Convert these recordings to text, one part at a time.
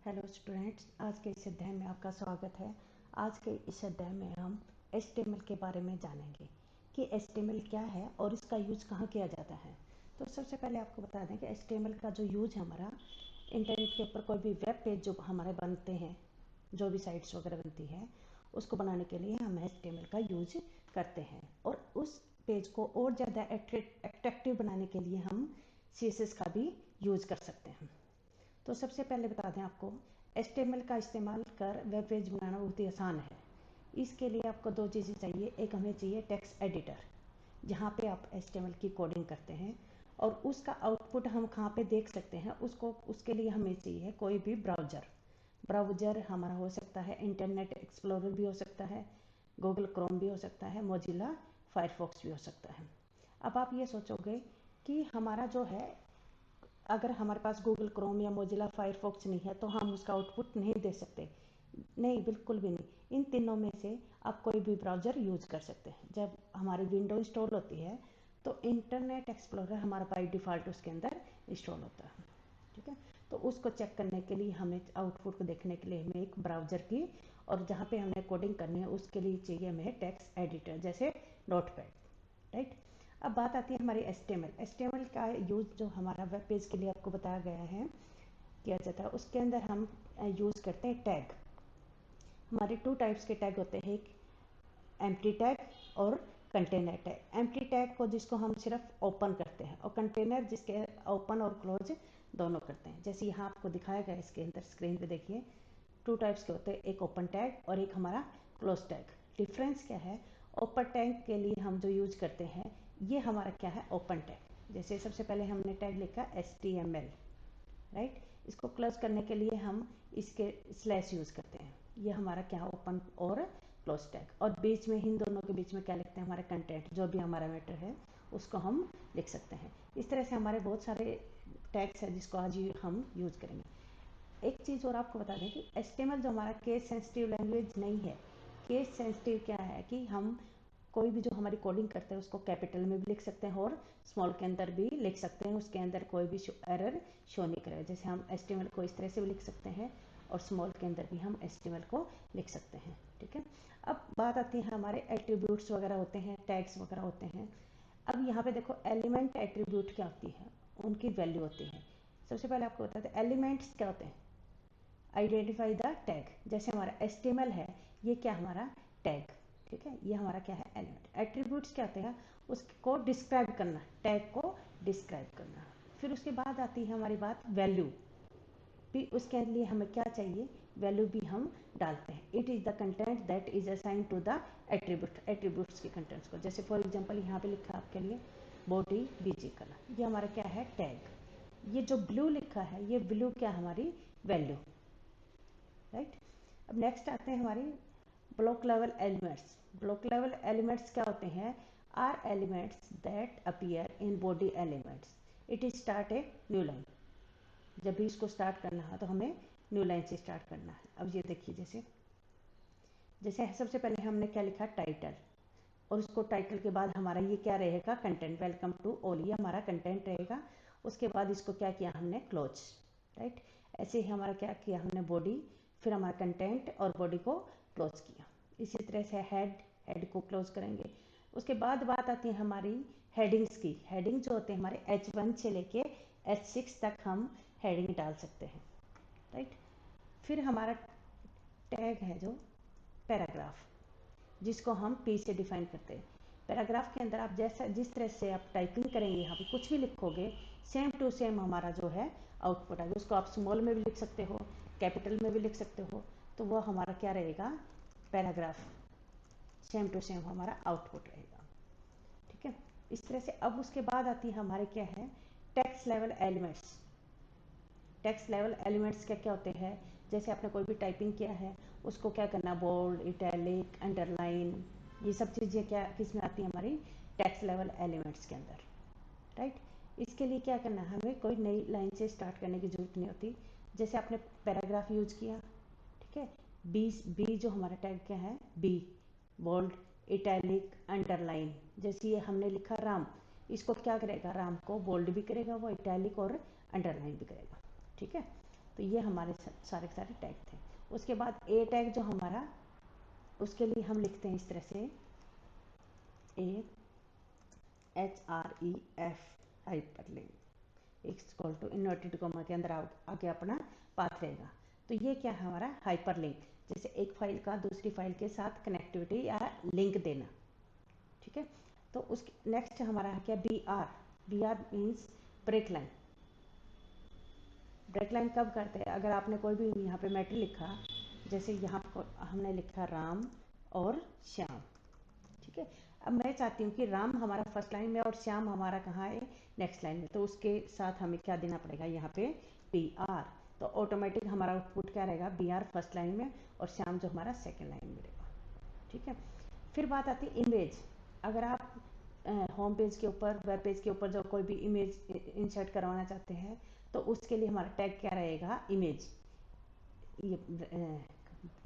Hello students, आज के इस अध्याय में आपका स्वागत है। आज के इस अध्याय में हम HTML के बारे में जानेंगे कि HTML क्या है और इसका यूज कहाँ किया जाता है। तो सबसे पहले आपको बता दें कि HTML का जो यूज है हमारा इंटरनेट के ऊपर कोई भी वेब पेज जो हमारे बनते हैं, जो भी साइट्स वगैरह बनती है, उसको बनाने के लिए हम HTML का यूज करते हैं। और उस पेज को और ज़्यादा अट्रैक्टिव बनाने के लिए हम CSS का भी यूज कर सकते हैं। तो सबसे पहले बता दें आपको, HTML का इस्तेमाल कर वेब पेज बनाना बहुत ही आसान है। इसके लिए आपको दो चीज़ें चाहिए। एक हमें चाहिए टेक्स्ट एडिटर, जहाँ पे आप HTML की कोडिंग करते हैं और उसका आउटपुट हम कहाँ पे देख सकते हैं उसको। उसके लिए हमें चाहिए कोई भी ब्राउज़र हमारा हो सकता है, इंटरनेट एक्सप्लोरर भी हो सकता है, गूगल क्रोम भी हो सकता है, मोजिला फायरफॉक्स भी हो सकता है। अब आप ये सोचोगे कि हमारा जो है, अगर हमारे पास गूगल क्रोम या मोजिला फायरफॉक्स नहीं है तो हम उसका आउटपुट नहीं दे सकते। नहीं, बिल्कुल भी नहीं। इन तीनों में से आप कोई भी ब्राउज़र यूज कर सकते हैं। जब हमारी विंडो इंस्टॉल होती है तो इंटरनेट एक्सप्लोरर हमारा बाई डिफ़ॉल्ट उसके अंदर इंस्टॉल होता है, ठीक है। तो उसको चेक करने के लिए हमें, आउटपुट को देखने के लिए हमें एक ब्राउज़र की, और जहाँ पे हमने कोडिंग करनी है उसके लिए चाहिए हमें टेक्स्ट एडिटर जैसे नोटपैड, राइट। अब बात आती है हमारी HTML का यूज़ जो हमारा वेब पेज के लिए आपको बताया गया है किया जाता है। उसके अंदर हम यूज़ करते हैं टैग। हमारे टू टाइप्स के टैग होते हैं, एक एम्प्टी टैग और कंटेनर टैग। एम्प्टी टैग को जिसको हम सिर्फ ओपन करते हैं, और कंटेनर जिसके ओपन और क्लोज दोनों करते हैं। जैसे यहाँ आपको दिखाया गया इसके अंदर स्क्रीन पे देखिए, टू टाइप्स के होते हैं, एक ओपन टैग और एक हमारा क्लोज टैग। डिफरेंस क्या है? ओपन टैग के लिए हम जो यूज करते हैं, ये हमारा क्या है, ओपन टैग। जैसे सबसे पहले हमने टैग लिखा HTML, राइट। इसको क्लोज करने के लिए हम इसके स्लैश यूज करते हैं। ये हमारा क्या है, ओपन और क्लोज टैग। और बीच में, इन दोनों के बीच में क्या लिखते हैं, हमारा कंटेंट, जो भी हमारा मैटर है उसको हम लिख सकते हैं। इस तरह से हमारे बहुत सारे टैग्स हैं जिसको आज हम यूज करेंगे। एक चीज़ और आपको बता दें कि HTML जो हमारा केस सेंसिटिव लैंग्वेज नहीं है। केस सेंसिटिव क्या है कि हम कोई भी जो हमारी कोडिंग करते हैं उसको कैपिटल में भी लिख सकते हैं और स्मॉल के अंदर भी लिख सकते हैं। उसके अंदर कोई भी एरर शो नहीं करेगा। जैसे हम HTML को इस तरह से भी लिख सकते हैं और स्मॉल के अंदर भी हम HTML को लिख सकते हैं, ठीक है। अब बात आती है हमारे एट्रीब्यूट्स वगैरह होते हैं, टैग्स वगैरह होते हैं। अब यहाँ पे देखो, एलिमेंट एट्रीब्यूट क्या होती है, उनकी वैल्यू होती है। सबसे पहले आपको बताते हैं एलिमेंट्स क्या होते हैं। Identify the tag. जैसे हमारा HTML है, ये क्या हमारा टैग, ठीक है, ये हमारा क्या है, एलिमेंट। एट्रीब्यूट्स क्या होते हैं, उसको डिस्क्राइब करना, टैग को डिस्क्राइब करना। फिर उसके बाद आती है हमारी बात वैल्यू भी। उसके लिए हमें क्या चाहिए, वैल्यू भी हम डालते हैं। It is the content that is assign to the attribute. Attributes के कंटेंट्स को, जैसे फॉर एग्जांपल यहाँ पे लिखा आपके लिए बॉडी बीजी कलर, ये हमारा क्या है, टैग। ये जो ब्लू लिखा है, ये ब्लू क्या हमारी वैल्यू, राइट। अब नेक्स्ट आते हैं हमारी block level elements. Block level elements क्या होते हैं, are elements that appear in body elements. It is start a new line. जब भी इसको स्टार्ट करना है तो हमें न्यू लाइन से स्टार्ट करना है। अब ये देखिए, जैसे जैसे सबसे पहले हमने क्या लिखा, टाइटल, और उसको टाइटल के बाद हमारा ये क्या रहेगा, कंटेंट, वेलकम टू ऑल, ये हमारा कंटेंट रहेगा। उसके बाद इसको क्या किया हमने, क्लोज, राइट। ऐसे ही हमारा क्या किया हमने, बॉडी, फिर हमारा कंटेंट और बॉडी को क्लोज किया। इसी तरह से हेड को क्लोज करेंगे। उसके बाद बात आती है हमारी हेडिंग्स की। हेडिंग जो होते हैं हमारे H1 से लेके H6 तक हम हेडिंग डाल सकते हैं, राइट। फिर हमारा टैग है जो पैराग्राफ, जिसको हम P से डिफाइन करते हैं। पैराग्राफ के अंदर आप जैसा, जिस तरह से आप टाइपिंग करेंगे, यहाँ पे कुछ भी लिखोगे, सेम टू सेम हमारा जो है आउटपुट आएगा। उसको आप स्मॉल में भी लिख सकते हो, कैपिटल में भी लिख सकते हो, तो वो हमारा क्या रहेगा, पैराग्राफ, सेम टू सेम हमारा आउटपुट रहेगा, ठीक है। इस तरह से अब उसके बाद आती है हमारे क्या है, text level elements. Text level elements क्या क्या होते हैं, जैसे आपने कोई भी टाइपिंग किया है उसको क्या करना, बोल्ड, इटैलिक, अंडरलाइन, ये सब चीज़ें क्या किस में आती है, हमारी टेक्स्ट लेवल एलिमेंट्स के अंदर, राइट। इसके लिए क्या करना है, हमें कोई नई लाइन से स्टार्ट करने की जरूरत नहीं होती। जैसे आपने पैराग्राफ यूज किया, ठीक है, बी जो हमारा टैग क्या है, बी, बोल्ड, इटैलिक, अंडरलाइन। जैसे ये हमने लिखा राम, इसको क्या करेगा, राम को बोल्ड भी करेगा वो, इटैलिक और अंडरलाइन भी करेगा, ठीक है। तो ये हमारे सारे के सारे टैग थे। उसके बाद ए टैग जो हमारा, उसके लिए हम लिखते हैं इस तरह से A H R E F hyperlink equal to inverted comma के अंदर आगे अपना पाथ रहेगा। तो ये क्या है हमारा हाइपरलिंक, जैसे एक फाइल का दूसरी फाइल के साथ कनेक्टिविटी या लिंक देना। ठीक है, तो उसके नेक्स्ट हमारा है क्या B R. B R means break line. Break line कब करते हैं, अगर आपने कोई भी यहाँ पे मैटर लिखा, जैसे यहाँ हमने लिखा राम और श्याम। ठीक है, अब मैं चाहती हूँ कि राम हमारा फर्स्ट लाइन में और श्याम हमारा कहाँ है नेक्स्ट लाइन में, तो उसके साथ हमें क्या देना पड़ेगा यहाँ पे बी आर। तो ऑटोमेटिक हमारा आउटपुट क्या रहेगा बी आर फर्स्ट लाइन में और श्याम जो हमारा सेकेंड लाइन में रहेगा। ठीक है, फिर बात आती है इमेज। अगर आप होम पेज के ऊपर, वेब पेज के ऊपर जो कोई भी इमेज इंसर्ट करवाना चाहते हैं, तो उसके लिए हमारा टैग क्या रहेगा इमेज। ये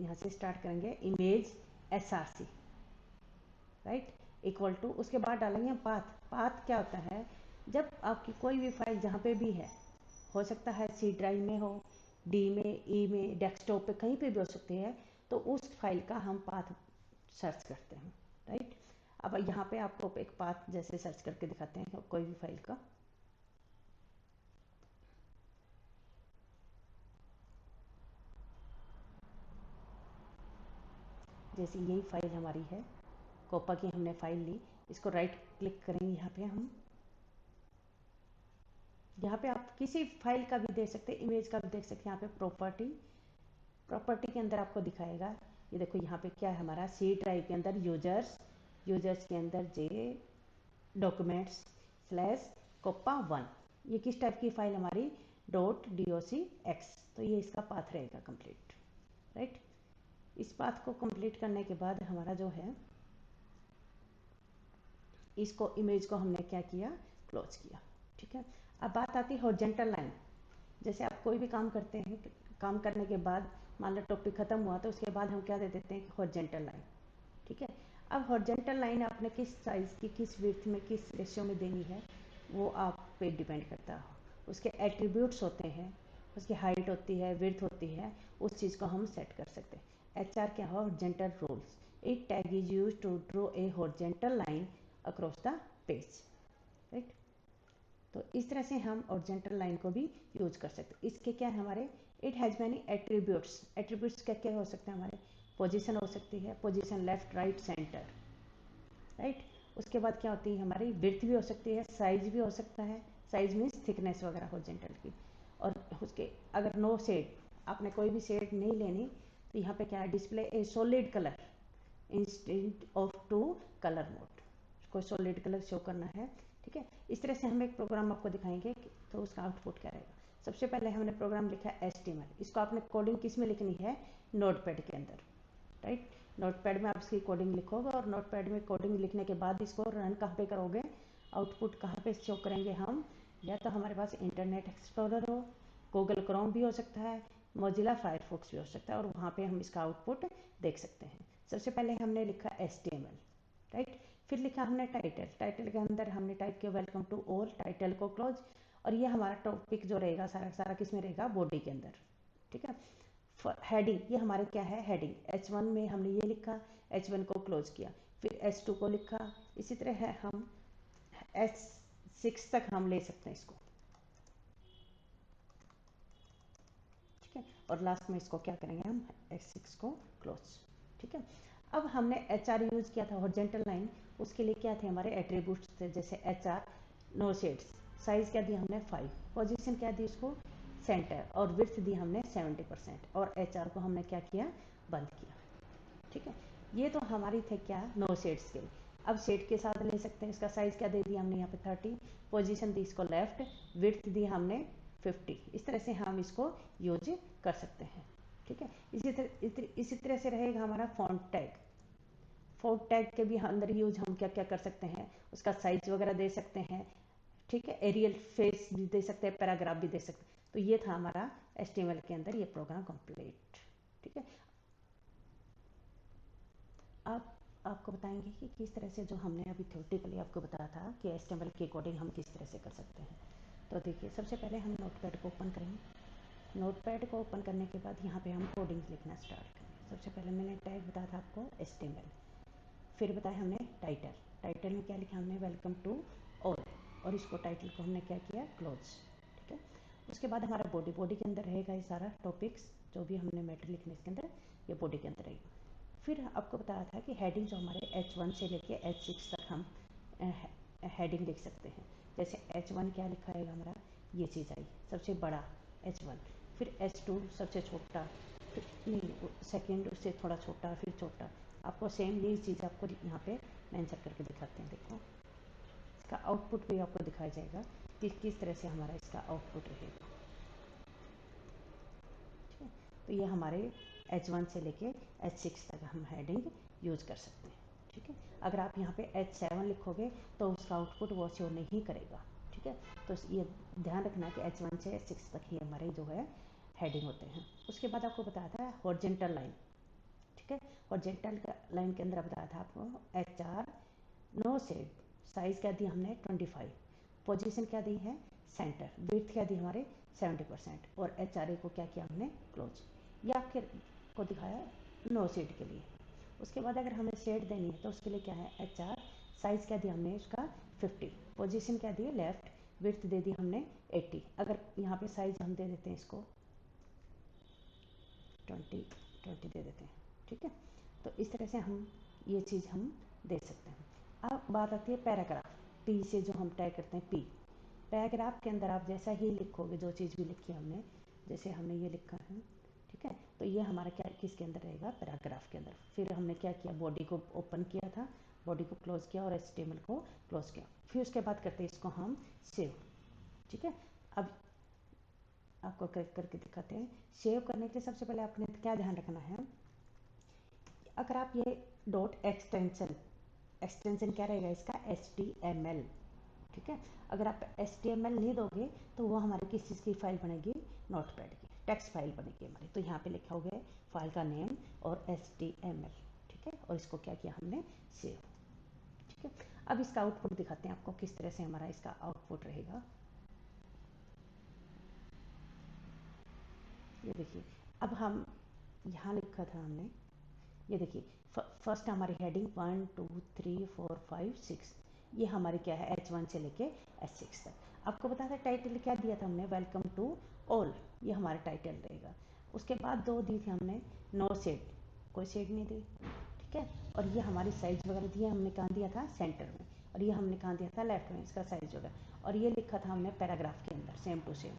यहाँ से स्टार्ट करेंगे image SRC, right, equal to, उसके बाद डालेंगे पाथ। पाथ क्या होता है, जब आपकी कोई भी फाइल जहाँ पे भी है, हो सकता है सी ड्राइव में हो, डी में, ई में, डेस्कटॉप पे, कहीं पे भी हो सकती है, तो उस फाइल का हम पाथ सर्च करते हैं। राइट, अब यहाँ पे आपको एक पाथ जैसे सर्च करके दिखाते हैं कोई भी फाइल का। जैसे यही फाइल हमारी है, कोपा की हमने फाइल ली, इसको राइट क्लिक करेंगे यहाँ पे हम। यहाँ पे आप किसी फाइल का भी देख सकते हैं, इमेज का भी देख सकते हैं। यहाँ पे प्रॉपर्टी, प्रॉपर्टी के अंदर आपको दिखाएगा, ये देखो यहाँ पे क्या है हमारा सी ड्राइव के अंदर यूजर्स, यूजर्स के अंदर जे डॉक्यूमेंट्स स्लैश कोपा 1। ये किस टाइप की फाइल हमारी .docx, तो ये इसका पाथ रहेगा कंप्लीट। राइट, इस पाथ को कंप्लीट करने के बाद हमारा जो है, इसको इमेज को हमने क्या किया क्लोज किया। ठीक है, अब बात आती है हॉरिजॉन्टल लाइन। जैसे आप कोई भी काम करते हैं, काम करने के बाद मान लो टॉपिक खत्म हुआ, तो उसके बाद हम क्या दे देते हैं हॉरिजॉन्टल लाइन। ठीक है, अब हॉरिजॉन्टल लाइन आपने किस साइज़ की, किस विड्थ में, किस रेशियो में देनी है, वो आप पे डिपेंड करता है। उसके एट्रीब्यूट्स होते हैं, उसकी हाइट होती है, विड्थ होती है, उस चीज़ को हम सेट कर सकते हैं। HR क्या है horizontal rules, it tag is use to draw a horizontal line across the page. Right, तो इस तरह से हम हॉरिजॉन्टल लाइन को भी यूज कर सकते हैं। इसके क्या है हमारे, it has many attributes. Attributes क्या क्या हो सकते हैं हमारे, पोजीशन हो सकती है, position left right centre. Right, उसके बाद क्या होती है हमारी विड्थ भी हो सकती है, साइज भी हो सकता है, साइज मीन्स थिकनेस वगैरह हॉरिजॉन्टल की। और उसके अगर नो शेड, आपने कोई भी शेड नहीं लेनी, तो यहाँ पे क्या है display a solid colour instead of two colour mode, कोई सॉलिड कलर शो करना है। ठीक है, इस तरह से हम एक प्रोग्राम आपको दिखाएंगे तो उसका आउटपुट क्या रहेगा। सबसे पहले हमने प्रोग्राम लिखा है HTML। इसको आपने कोडिंग किस में लिखनी है, नोटपैड के अंदर। राइट, नोटपैड में आप इसकी कोडिंग लिखोगे और नोटपैड में कोडिंग लिखने के बाद इसको रन कहाँ पे करोगे, आउटपुट कहाँ पे शो करेंगे हम, या तो हमारे पास इंटरनेट एक्सप्लोरर हो, गूगल क्रोम भी हो सकता है, मोजिला फायरफॉक्स भी हो सकता है, और वहाँ पे हम इसका आउटपुट देख सकते हैं। सबसे पहले हमने लिखा HTML। राइट, फिर लिखा हमने टाइटल। टाइटल के अंदर हमने टाइप किया वेलकम टू ऑल, टाइटल को क्लोज। और ये हमारा टॉपिक जो रहेगा सारा सारा किस में रहेगा, बॉडी के अंदर। ठीक है, हेडिंग, ये हमारे क्या है हेडिंग, H1 में हमने ये लिखा, H1 को क्लोज किया, फिर H2 को लिखा। इसी तरह है हम H6 तक हम ले सकते हैं इसको। ठीक है, और लास्ट में इसको क्या करेंगे हम H6 को क्लोज। ठीक है, अब हमने HR यूज किया था हॉरिजॉन्टल लाइन, उसके लिए क्या थे हमारे एट्रीब्यूट्स थे, जैसे HR नो शेड्स, साइज क्या दिया हमने 5, पोजीशन क्या दी उसको सेंटर, और विड्थ दी हमने 70%, और HR को हमने क्या किया बंद किया। ठीक है, ये तो हमारी थे क्या नो शेड्स के। अब शेड के साथ ले सकते हैं, इसका साइज क्या दे दिया हमने यहाँ पे 30, पोजीशन दी इसको लेफ्ट, विड्थ दी हमने 50। इस तरह से हम इसको यूज कर सकते हैं। ठीक है, इसी तरह से रहेगा हमारा फॉन्ट टैग। फॉन्ट टैग के भी अंदर यूज हम क्या क्या कर सकते हैं, उसका साइज वगैरह दे सकते हैं। ठीक है, एरियल फेस भी दे सकते हैं, पैराग्राफ भी दे सकते हैं। तो ये था हमारा HTML के अंदर ये प्रोग्राम कंप्लीट। ठीक है, अब आपको बताएंगे कि किस तरह से, जो हमने अभी थ्योरेटिकली आपको बताया था कि HTML की कोडिंग हम किस तरह से कर सकते हैं। तो देखिए, सबसे पहले हम नोटपैड को ओपन करेंगे। नोटपैड को ओपन करने के बाद यहाँ पे हम कोडिंग लिखना स्टार्ट करेंगे। सबसे पहले मैंने टैग बताया था आपको HTML, फिर बताया हमने टाइटल। टाइटल में क्या लिखा हमने, वेलकम टू ऑल, और इसको टाइटल को हमने क्या किया, क्लोज। ठीक है, उसके बाद हमारा बॉडी, बॉडी के अंदर रहेगा ये सारा टॉपिक्स, जो भी हमने मैटर लिखने इसके अंदर, ये बॉडी के अंदर रहेगा। फिर आपको बताया था कि हेडिंग जो हमारे H1 से लेके H6 तक हम हेडिंग लिख सकते हैं। जैसे H1 क्या लिखा है हमारा, ये चीज़ आई सबसे बड़ा H1, फिर H2 सबसे छोटा, फिर नहीं सेकेंड उससे थोड़ा छोटा, फिर छोटा। आपको सेम यही चीज़ आपको यहाँ पे मेंशन करके दिखाते हैं। देखो इसका आउटपुट भी आपको दिखाया जाएगा कि किस तरह से हमारा इसका आउटपुट रहेगा। ठीक है, तो ये हमारे H1 से लेके H6 तक हम हेडिंग यूज कर सकते हैं। ठीक है, अगर आप यहाँ पे H7 लिखोगे तो उसका आउटपुट वो शो नहीं करेगा। ठीक है, तो ये ध्यान रखना कि H1 से H6 तक ही हमारे जो है हेडिंग होते हैं। उसके बाद आपको बताया था हॉरिजॉन्टल लाइन। ठीक है, हॉरिजॉन्टल लाइन के अंदर बताया था आपको HR नो शेड, साइज क्या दी हमने 25, पोजीशन क्या दी है सेंटर, विड्थ क्या दी हमारे 70%, और HRA को क्या किया हमने क्लोज। ये आपके को दिखाया नो शेड के लिए। उसके बाद अगर हमें शेड देनी है तो उसके लिए क्या है, HR साइज क्या दिया हमने उसका 50, पोजीशन क्या दी लेफ्ट, विड्थ दे दी हमने 80। अगर यहाँ पे साइज हम दे देते हैं इसको 20 दे देते हैं। ठीक है, तो इस तरह से हम ये चीज़ हम दे सकते हैं। अब बात आती है पैराग्राफ, P से जो हम टैग करते हैं P। पैराग्राफ के अंदर आप जैसा ही लिखोगे, जो चीज़ भी लिखी हमने, जैसे हमने ये लिखा है, ठीक है, तो ये हमारा क्या किसके अंदर रहेगा, पैराग्राफ के अंदर। फिर हमने क्या किया, बॉडी को ओपन किया था, बॉडी को क्लोज किया और HTML को क्लोज किया। फिर उसके बाद करते हैं इसको हम सेव। ठीक है, अब आपको करके दिखाते हैं। सेव करने के लिए सबसे पहले आपने क्या ध्यान रखना है, अगर आप ये डॉट एक्सटेंशन, एक्सटेंशन क्या रहेगा इसका HTML। ठीक है, अगर आप HTML नहीं दोगे तो वो हमारी किस चीज़ की फाइल बनेगी, नोटपैड की टेक्स्ट फाइल बनेगी हमारी। तो यहाँ पे लिखा होगा फाइल का नेम और HTML। ठीक है, और इसको क्या किया हमने, सेव। ठीक है, अब इसका आउटपुट दिखाते हैं आपको किस तरह से हमारा इसका आउटपुट रहेगा। ये देखिए, अब हम यहाँ लिखा था हमने, ये देखिए फर्स्ट हमारी हेडिंग 1 2 3 4 5 6, ये हमारी क्या है H1 से लेके H6 तक। आपको बताया था टाइटल क्या दिया था हमने, वेलकम टू ऑल, ये हमारा टाइटल रहेगा। उसके बाद दो दी थी हमने नो शेड, कोई शेड नहीं दी। ठीक है, और ये हमारी साइज वगैरह दी हमने कहाँ दिया था, सेंटर में, और ये हमने कहाँ दिया था, लेफ्ट में, इसका साइज वगैरह। और ये लिखा था हमने पैराग्राफ के अंदर सेम टू सेम।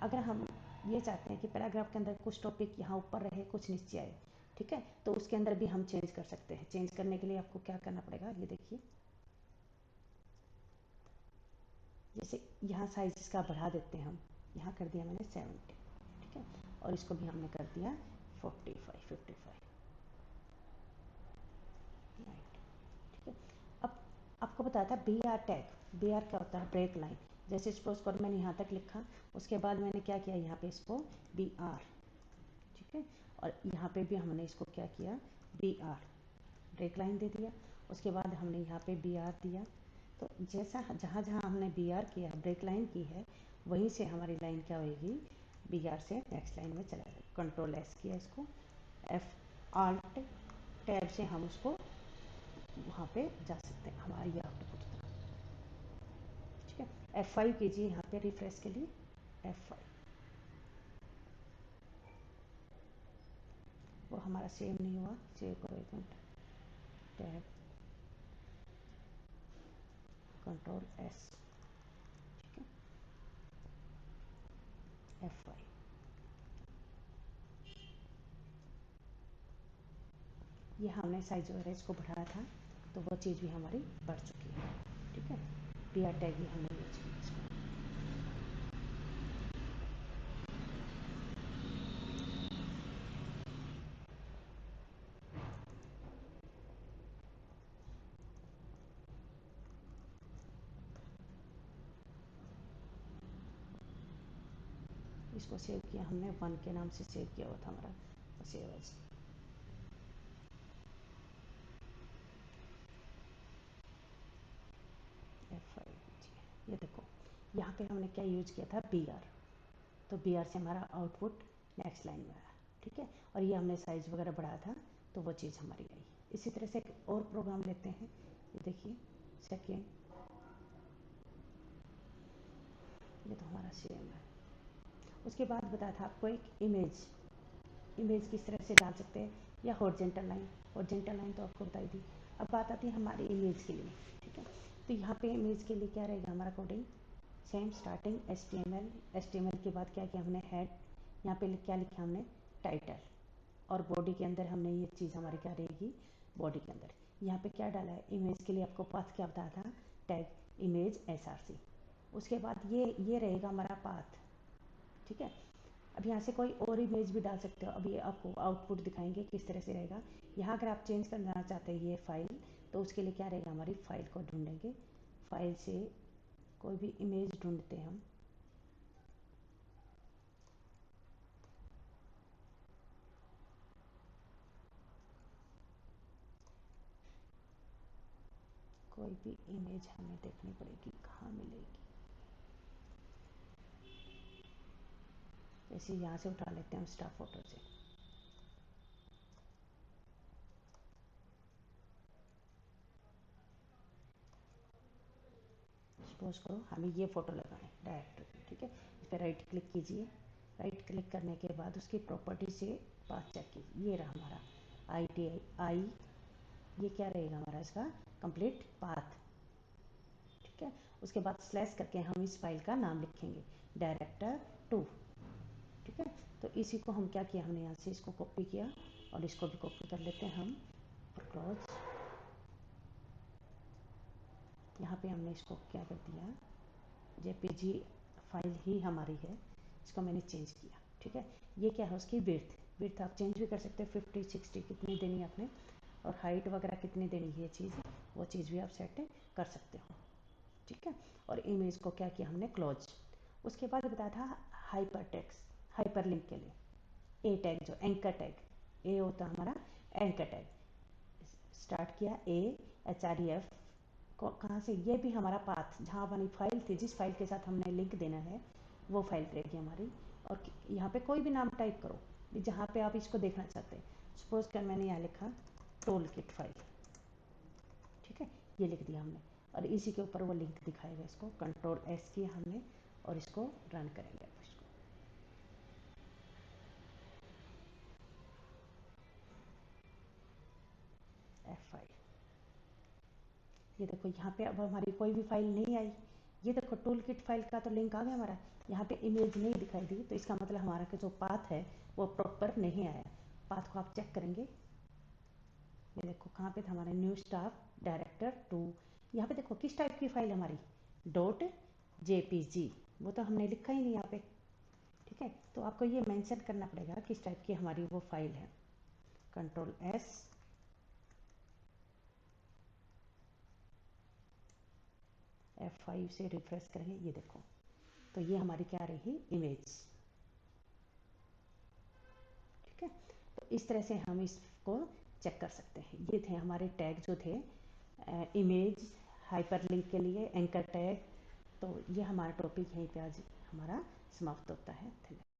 अगर हम ये चाहते हैं कि पैराग्राफ के अंदर कुछ टॉपिक यहाँ ऊपर रहे, कुछ नीचे आए, ठीक है, तो उसके अंदर भी हम चेंज कर सकते हैं। चेंज करने के लिए आपको क्या करना पड़ेगा, ये देखिए, जैसे यहाँ साइज इसका बढ़ा देते हैं हम, यहाँ कर दिया मैंने 70। ठीक है, और इसको भी हमने कर दिया 45 55 राइट। ठीक है, अब आपको बताया था BR टैग, BR क्या होता है, ब्रेक लाइन। जैसे सपोज करो मैंने यहाँ तक लिखा, उसके बाद मैंने क्या किया, यहाँ पे इसको BR, ठीक है, और यहाँ पे भी हमने इसको क्या किया, BR ब्रेक लाइन दे दिया। उसके बाद हमने यहाँ पे BR दिया। तो जैसा जहाँ जहाँ हमने BR किया है, ब्रेक लाइन की है, वहीं से हमारी लाइन क्या होगी, BR से नेक्स्ट लाइन में चला जाएगा। कंट्रोल S किया, इसको F Alt टैब से हम उसको वहाँ पे जा सकते हैं, हमारा ये आउटपुट था। ठीक है, F5 कीजिए यहाँ पे रिफ्रेश के लिए, F5, वो हमारा सेव नहीं हुआ, सेव करो एक मिनट, टैब कंट्रोल S, ठीक है, F5। ये हमने साइज वगैरह इसको बढ़ाया था, तो वो चीज़ भी हमारी बढ़ चुकी है। ठीक है, BR टैग भी हमने यूज किया इसको। इसको सेव किया हमने, 1 के नाम से सेव किया हुआ था हमारा, सेव एज। F5 कीजिए, ये देखो यहाँ पे हमने क्या यूज किया था, BR। तो BR से हमारा आउटपुट नेक्स्ट लाइन में आया, ठीक है। और ये हमने साइज वगैरह बढ़ाया था तो वो चीज़ हमारी आई। इसी तरह से एक और प्रोग्राम लेते हैं, ये देखिए सेकेंड, ये तो हमारा सेम है। उसके बाद बताया था आपको एक इमेज किस तरह से डाल सकते हैं, या हॉरिजॉन्टल लाइन तो आपको बताई थी। अब बात आती है हमारी इमेज के लिए, ठीक है। तो यहाँ पे इमेज के लिए क्या रहेगा हमारा कोडिंग, सेम स्टार्टिंग HTML के बाद क्या किया हमने, हेड, यहाँ पे क्या लिखा हमने, टाइटल, और बॉडी के अंदर हमने ये चीज़ हमारी क्या रहेगी, बॉडी के अंदर यहाँ पे क्या डाला है, इमेज के लिए आपको पाथ क्या बताया था, टैग इमेज SRC। उसके बाद ये रहेगा हमारा पाथ, ठीक है। अब यहाँ से कोई और इमेज भी डाल सकते हो। अब ये आपको आउटपुट दिखाएंगे किस तरह से रहेगा। यहाँ अगर आप चेंज करना चाहते हैं ये फाइल, तो उसके लिए क्या रहेगा, हमारी फाइल को ढूंढेंगे, फाइल से कोई भी इमेज ढूंढते हैं हम, कोई भी इमेज हमें देखनी पड़ेगी कहाँ मिलेगी। जैसे यहाँ से उठा लेते हैं स्टार फोटो से, सपोज करो हमें ये फ़ोटो लगाना है डायरेक्ट, ठीक है। इस पर राइट क्लिक कीजिए, राइट क्लिक करने के बाद उसकी प्रॉपर्टी से पाथ चेक कीजिए, ये रहा हमारा आई, ये क्या रहेगा हमारा इसका कंप्लीट पाथ, ठीक है। उसके बाद स्लैश करके हम इस फाइल का नाम लिखेंगे डायरेक्टर 2, ठीक है। तो इसी को हम क्या किया, हमने यहाँ से इसको कॉपी किया और इसको भी कॉपी कर लेते हैं हम, क्लोज। यहाँ पे हमने इसको क्या कर दिया, JPG फाइल ही हमारी है, इसको मैंने चेंज किया, ठीक है। ये क्या है, उसकी विड्थ आप चेंज भी कर सकते हैं, 50 60 कितनी देनी है आपने, और हाइट वगैरह कितनी देनी है, ये चीज़ वो चीज़ भी आप सेट कर सकते हो, ठीक है। और इमेज को क्या किया हमने, क्लोज। उसके बाद बताया था हाइपर लिंक के लिए ए टैग, जो एंकर टैग ए होता है हमारा, एंकर टैग स्टार्ट किया AHREF को, कहाँ से, ये भी हमारा पाथ, जहाँ हमारी फाइल थी, जिस फाइल के साथ हमने लिंक देना है वो फाइल रहेगी हमारी। और यहाँ पे कोई भी नाम टाइप करो जहाँ पे आप इसको देखना चाहते हैं। सपोज कर मैंने यहाँ लिखा टूल किट फाइल, ठीक है, ये लिख दिया हमने, और इसी के ऊपर वो लिंक दिखाएगा। इसको Ctrl+S किया हमने और इसको रन करेंगे। इसको F5, ये देखो यहाँ पे अब हमारी कोई भी फाइल नहीं आई। ये देखो टूल किट फाइल का तो लिंक आ गया हमारा, यहाँ पे इमेज नहीं दिखाई दी, तो इसका मतलब हमारा का जो पाथ है वो प्रॉपर नहीं आया। पाथ को आप चेक करेंगे, ये देखो कहाँ पे था हमारा, न्यू स्टाफ डायरेक्टर 2, यहाँ पे देखो किस टाइप की फाइल हमारी, .jpg, वो तो हमने लिखा ही नहीं यहाँ पे, ठीक है। तो आपको ये मेंशन करना पड़ेगा किस टाइप की हमारी वो फाइल है। Ctrl+S, F5 से रिफ्रेश करेंगे, ये देखो, तो ये हमारी क्या रही, इमेज, ठीक है। तो इस तरह से हम इसको चेक कर सकते हैं। ये थे हमारे टैग जो थे, इमेज, हाइपरलिंक के लिए एंकर टैग। तो ये हमारा टॉपिक यहीं पे आज हमारा समाप्त होता है। धन्यवाद।